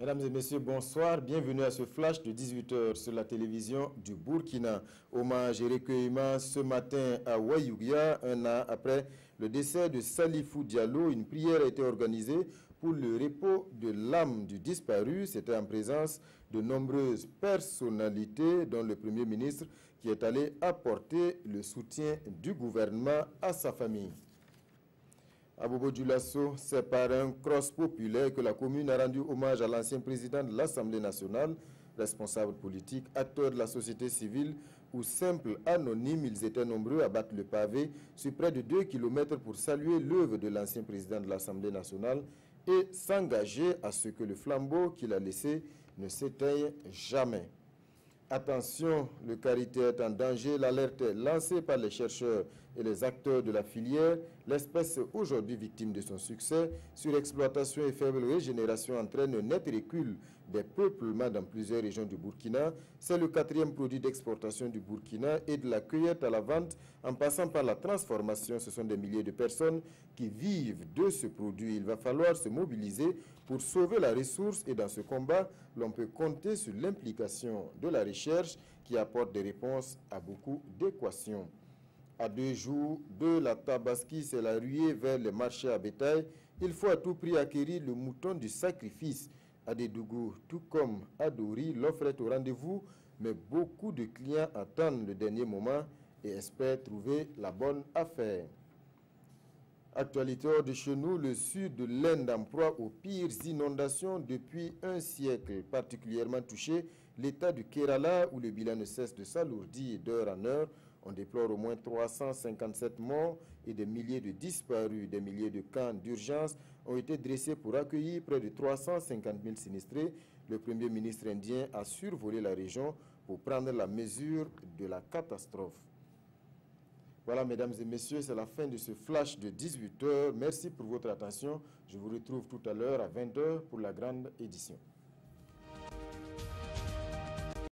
Mesdames et messieurs, bonsoir. Bienvenue à ce flash de 18h sur la télévision du Burkina. Hommage et recueillement ce matin à Ouayouguia, un an après le décès de Salifou Diallo. Une prière a été organisée pour le repos de l'âme du disparu. C'était en présence de nombreuses personnalités, dont le Premier ministre, qui est allé apporter le soutien du gouvernement à sa famille. À Bobo-Dioulasso, c'est par un cross populaire que la commune a rendu hommage à l'ancien président de l'Assemblée nationale, responsable politique, acteur de la société civile ou simple anonyme. Ils étaient nombreux à battre le pavé sur près de 2 km pour saluer l'œuvre de l'ancien président de l'Assemblée nationale et s'engager à ce que le flambeau qu'il a laissé ne s'éteigne jamais. Attention, le karité est en danger. L'alerte est lancée par les chercheurs et les acteurs de la filière. L'espèce aujourd'hui victime de son succès, surexploitation et faible régénération entraînent un net recul des peuplements dans plusieurs régions du Burkina. C'est le 4e produit d'exportation du Burkina et de la cueillette à la vente en passant par la transformation. Ce sont des milliers de personnes qui vivent de ce produit. Il va falloir se mobiliser pour sauver la ressource et dans ce combat, l'on peut compter sur l'implication de la recherche qui apporte des réponses à beaucoup d'équations. À 2 jours de la Tabaski, c'est la ruée vers les marchés à bétail. Il faut à tout prix acquérir le mouton du sacrifice. À Dédougou, tout comme à Dori, l'offre est au rendez-vous, mais beaucoup de clients attendent le dernier moment et espèrent trouver la bonne affaire. Actualité hors de chez nous, le sud de l'Inde en proie aux pires inondations depuis un siècle. Particulièrement touché, l'état du Kerala où le bilan ne cesse de s'alourdir d'heure en heure. On déplore au moins 357 morts et des milliers de disparus. Des milliers de camps d'urgence ont été dressés pour accueillir près de 350 000 sinistrés. Le Premier ministre indien a survolé la région pour prendre la mesure de la catastrophe. Voilà, mesdames et messieurs, c'est la fin de ce flash de 18h. Merci pour votre attention. Je vous retrouve tout à l'heure à 20h pour la grande édition.